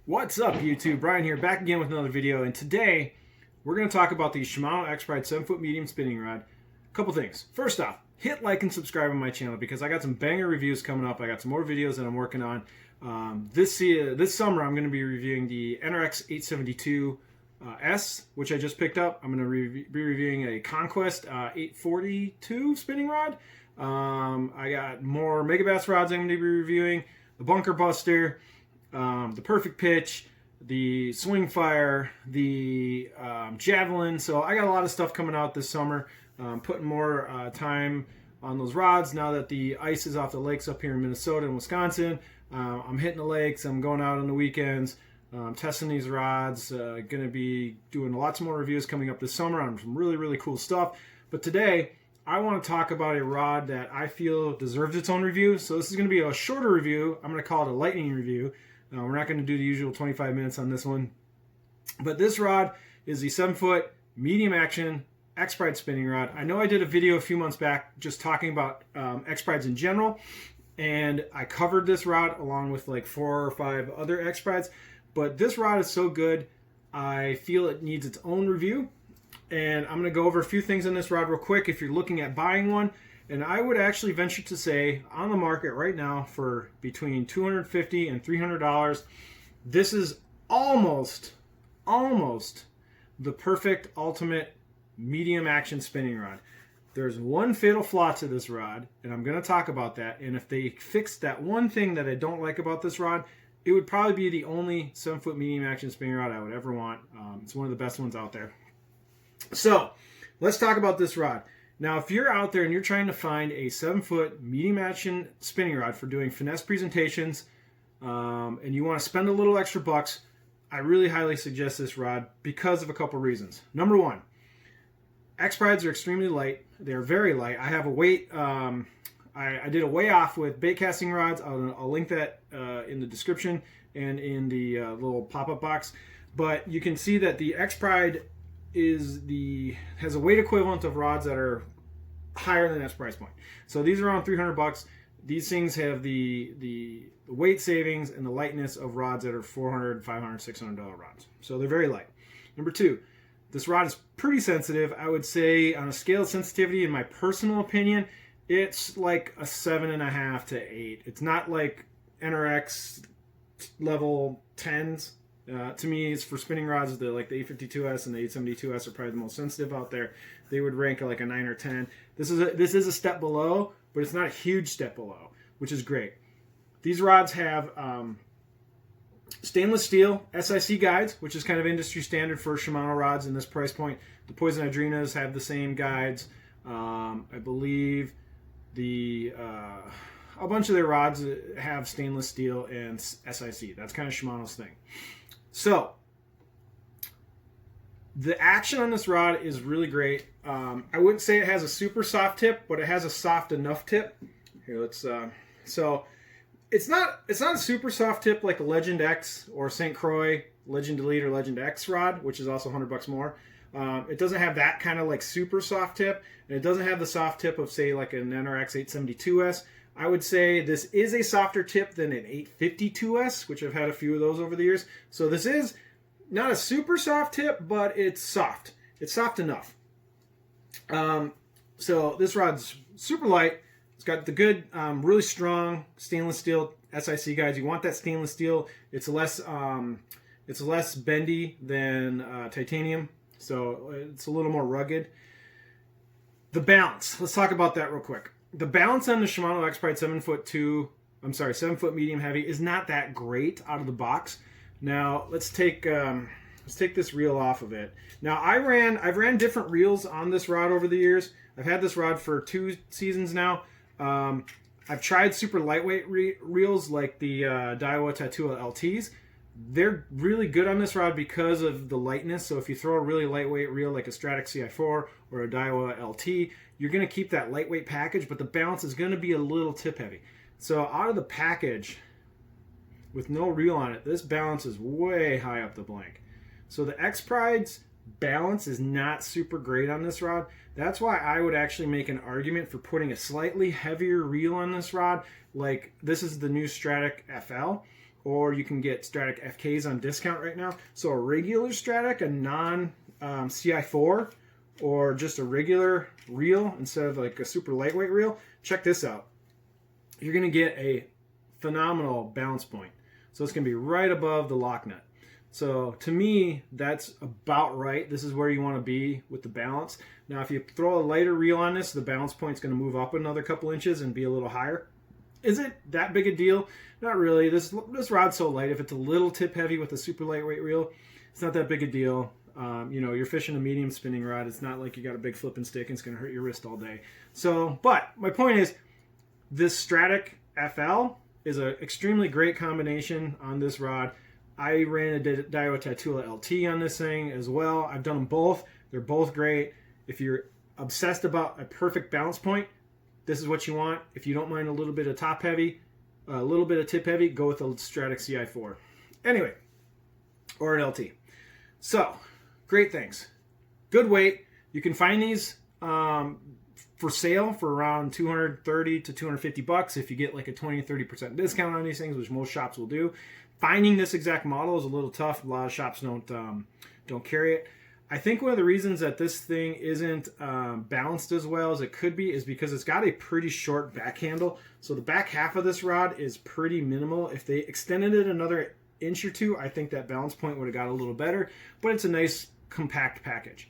What's up, YouTube? Brian here, back again with another video, and today we're going to talk about the Shimano Expride 7-foot medium spinning rod. A couple things. First off, hit like and subscribe on my channel because I got some banger reviews coming up. I got some more videos that I'm working on. This summer I'm going to be reviewing the NRX 872 S, which I just picked up. I'm going to be reviewing a Conquest 842 spinning rod. I got more Megabass rods I'm going to be reviewing. The Bunker Buster, the Perfect Pitch, the Swing Fire, the Javelin. So I got a lot of stuff coming out this summer. Putting more time on those rods now that the ice is off the lakes up here in Minnesota and Wisconsin. I'm hitting the lakes. I'm going out on the weekends. Testing these rods. Going to be doing lots more reviews coming up this summer on some really cool stuff. But today I want to talk about a rod that I feel deserves its own review. So this is going to be a shorter review. I'm going to call it a lightning review. We're not going to do the usual 25 minutes on this one. But this rod is the 7-foot medium action Expride spinning rod. I know I did a video a few months back just talking about Exprides in general. And I covered this rod along with like 4 or 5 other Exprides. But this rod is so good, I feel it needs its own review. And I'm going to go over a few things on this rod real quick if you're looking at buying one. And I would actually venture to say on the market right now for between $250 and $300, this is almost the perfect ultimate medium action spinning rod. There's one fatal flaw to this rod, and I'm going to talk about that. And if they fixed that one thing that I don't like about this rod, it would probably be the only 7-foot medium action spinning rod I would ever want. It's one of the best ones out there. So let's talk about this rod. Now, if you're out there and you're trying to find a 7-foot medium action spinning rod for doing finesse presentations, and you want to spend a little extra bucks, I really highly suggest this rod because of a couple reasons. Number one, Exprides are extremely light. They're very light. I have a weight. I did a weigh off with bait casting rods. I'll link that in the description and in the little pop-up box. But you can see that the Expride has a weight equivalent of rods that are higher than that price point. So these are around $300. These things have the weight savings and the lightness of rods that are $400, $500, $600 rods. So they're very light. Number two, this rod is pretty sensitive. I would say on a scale of sensitivity, in my personal opinion, it's like a 7.5 to 8. It's not like NRX level 10s. To me, it's for spinning rods. The 852S and the 872S are probably the most sensitive out there. They would rank like a 9 or 10. This is a step below, but it's not a huge step below, which is great. These rods have stainless steel SIC guides, which is kind of industry standard for Shimano rods in this price point. The Poison Adrenas have the same guides. I believe a bunch of their rods have stainless steel and SIC. That's kind of Shimano's thing. So, the action on this rod is really great. I wouldn't say it has a super soft tip, but it has a soft enough tip. Here, let's. So, it's not a super soft tip like a Legend X or St. Croix Legend Elite or Legend X rod, which is also $100 more. It doesn't have that kind of like super soft tip, and it doesn't have the soft tip of say like an NRX 872S. I would say this is a softer tip than an 852S, which I've had a few of those over the years. So this is not a super soft tip, but it's soft. It's soft enough. So this rod's super light. It's got the good, really strong stainless steel SIC guides. You want that stainless steel. It's less bendy than titanium, so it's a little more rugged. The balance. Let's talk about that real quick. The balance on the Shimano Expride 7-foot medium heavy is not that great out of the box. Now let's take this reel off of it. Now I've ran different reels on this rod over the years. I've had this rod for 2 seasons now. I've tried super lightweight reels like the Daiwa Tatua LTs. They're really good on this rod because of the lightness. So if you throw a really lightweight reel like a Stratic CI4 or a Daiwa LT, you're going to keep that lightweight package, but the balance is going to be a little tip heavy. So out of the package, with no reel on it, this balance is way high up the blank. So the Expride's balance is not super great on this rod. That's why I would actually make an argument for putting a slightly heavier reel on this rod. Like this is the new Stratic FL. or you can get Stratic FKs on discount right now. So a regular Stratic, a non CI4, or just a regular reel instead of like a super lightweight reel, check this out. You're going to get a phenomenal balance point. So it's going to be right above the lock nut. So to me, that's about right. This is where you want to be with the balance. Now, if you throw a lighter reel on this, the balance point's going to move up another couple inches and be a little higher. Is it that big a deal? Not really. This rod's so light. If it's a little tip heavy with a super lightweight reel, it's not that big a deal. You know, you're fishing a medium spinning rod. It's not like you got a big flipping stick and it's going to hurt your wrist all day. So, but my point is, this Stratic FL is an extremely great combination on this rod. I ran a Daiwa Tatula LT on this thing as well. I've done them both. They're both great. If you're obsessed about a perfect balance point, this is what you want. If you don't mind a little bit of top heavy, a little bit of tip heavy, go with the Stratic CI4. Anyway, or an LT. So, great things. Good weight. You can find these for sale for around $230 to $250 if you get like a 20 to 30% discount on these things, which most shops will do. Finding this exact model is a little tough. A lot of shops don't carry it. I think one of the reasons that this thing isn't balanced as well as it could be is because it's got a pretty short back handle. So the back half of this rod is pretty minimal. If they extended it another inch or two, I think that balance point would have got a little better, but it's a nice compact package.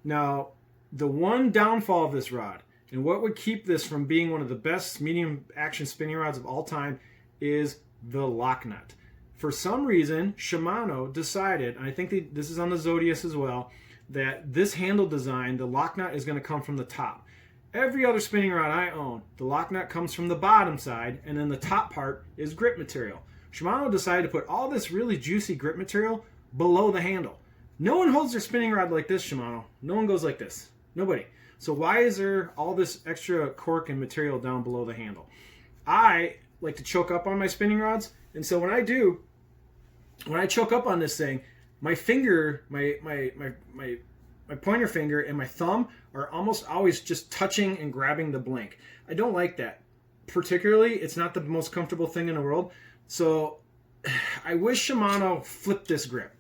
Now, the one downfall of this rod, and what would keep this from being one of the best medium action spinning rods of all time, is the lock nut. For some reason, Shimano decided, and I think this is on the Zodius as well, that this handle design, the lock nut is going to come from the top. Every other spinning rod I own, the lock nut comes from the bottom side, and then the top part is grip material. Shimano decided to put all this really juicy grip material below the handle. No one holds their spinning rod like this, Shimano. No one goes like this. Nobody. So why is there all this extra cork and material down below the handle? I like to choke up on my spinning rods, and so when I choke up on this thing, my finger, my pointer finger and my thumb are almost always just touching and grabbing the blink. I don't like that. Particularly, it's not the most comfortable thing in the world. So I wish Shimano flipped this grip.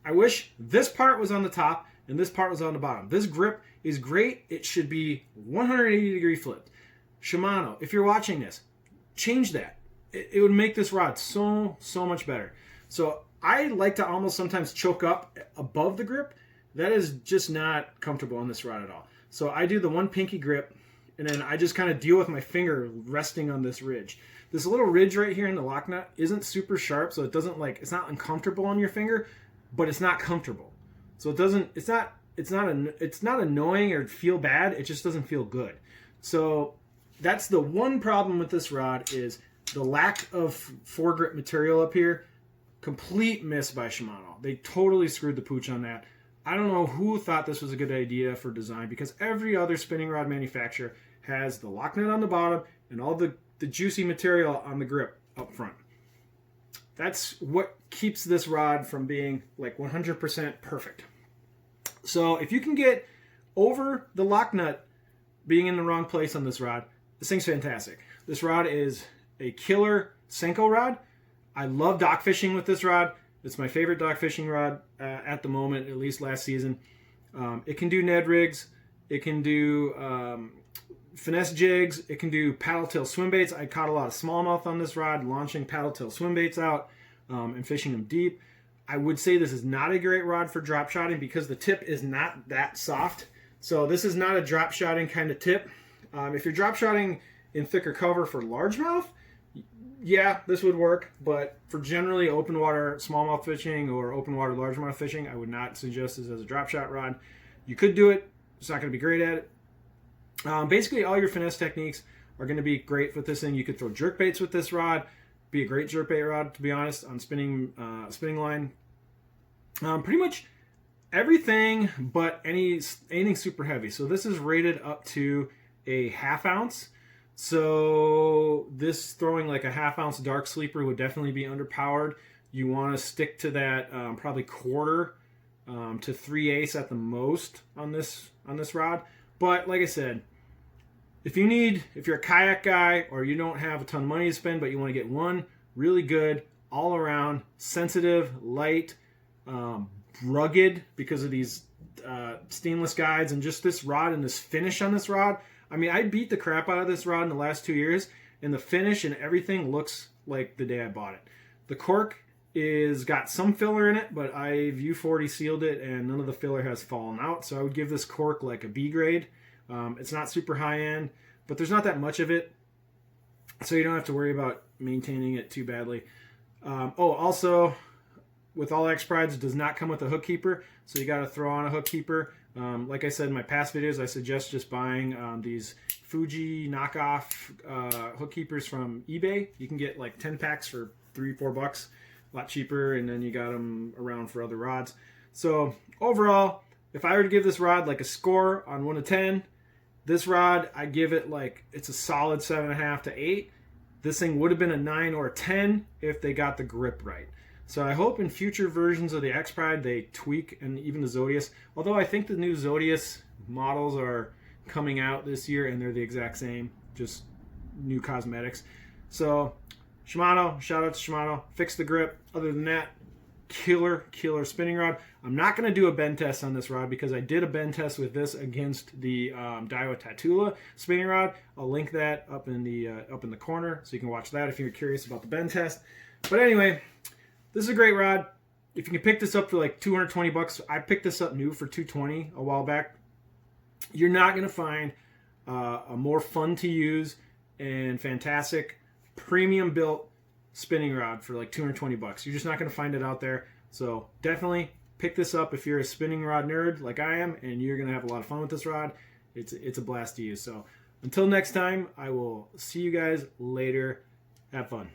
I wish this part was on the top and this part was on the bottom. This grip is great. It should be 180 degree flipped. Shimano, if you're watching this, change that. It would make this rod so much better. So I like to almost sometimes choke up above the grip. That is just not comfortable on this rod at all. So I do the one pinky grip, and then I just kind of deal with my finger resting on this ridge. This little ridge right here in the lock nut isn't super sharp, so it doesn't it's not uncomfortable on your finger, but it's not comfortable. So it's not annoying or feel bad. It just doesn't feel good. So that's the one problem with this rod, is the lack of foregrip material up here. Complete miss by Shimano. They totally screwed the pooch on that. I don't know who thought this was a good idea for design, because every other spinning rod manufacturer has the lock nut on the bottom and all the juicy material on the grip up front. That's what keeps this rod from being like 100% perfect. So if you can get over the lock nut being in the wrong place on this rod, this thing's fantastic. This rod is a killer Senko rod. I love dock fishing with this rod. It's my favorite dock fishing rod at the moment, at least last season. It can do Ned rigs. It can do finesse jigs. It can do paddle tail swim baits. I caught a lot of smallmouth on this rod, launching paddle tail swim baits out and fishing them deep. I would say this is not a great rod for drop shotting because the tip is not that soft. So this is not a drop shotting kind of tip. If you're drop shotting in thicker cover for largemouth, yeah, this would work, but for generally open water smallmouth fishing or open water largemouth fishing, I would not suggest this as a drop shot rod. You could do it, it's not going to be great at it. Basically, all your finesse techniques are going to be great with this thing. You could throw jerk baits with this rod, be a great jerk bait rod, to be honest, on spinning line. Pretty much everything but anything super heavy. So this is rated up to a 1/2 ounce. So this throwing like a 1/2 ounce dark sleeper would definitely be underpowered. You want to stick to that probably 1/4 to 3/8 at the most on this rod. But like I said, if you're a kayak guy or you don't have a ton of money to spend, but you want to get one really good all around, sensitive, light, rugged because of these stainless guides, and just this rod and this finish on this rod. I mean, I beat the crap out of this rod in the last 2 years, and the finish and everything looks like the day I bought it. The cork is got some filler in it, but I've U40 sealed it and none of the filler has fallen out, so I would give this cork like a B grade. It's not super high end, but there's not that much of it, so you don't have to worry about maintaining it too badly. Also, with all X-Prides, it does not come with a hook keeper, so you got to throw on a hook keeper. Like I said in my past videos, I suggest just buying these Fuji knockoff hook keepers from eBay. You can get like 10 packs for $3-4, a lot cheaper, and then you got them around for other rods. So overall, if I were to give this rod like a score on 1 to 10, this rod, I give it like, it's a solid 7.5 to 8. This thing would have been a 9 or a 10 if they got the grip right. So I hope in future versions of the X-Pride they tweak, and even the Zodius. Although I think the new Zodius models are coming out this year and they're the exact same, just new cosmetics. So Shimano, shout out to Shimano, fix the grip. Other than that, killer spinning rod. I'm not going to do a bend test on this rod because I did a bend test with this against the Daiwa Tatula spinning rod. I'll link that up in the corner so you can watch that if you're curious about the bend test. But anyway, this is a great rod. If you can pick this up for like $220, I picked this up new for $220 a while back. You're not going to find a more fun to use and fantastic premium built spinning rod for like $220. You're just not going to find it out there. So definitely pick this up if you're a spinning rod nerd like I am, and you're going to have a lot of fun with this rod. It's a blast to use. So until next time, I will see you guys later. Have fun.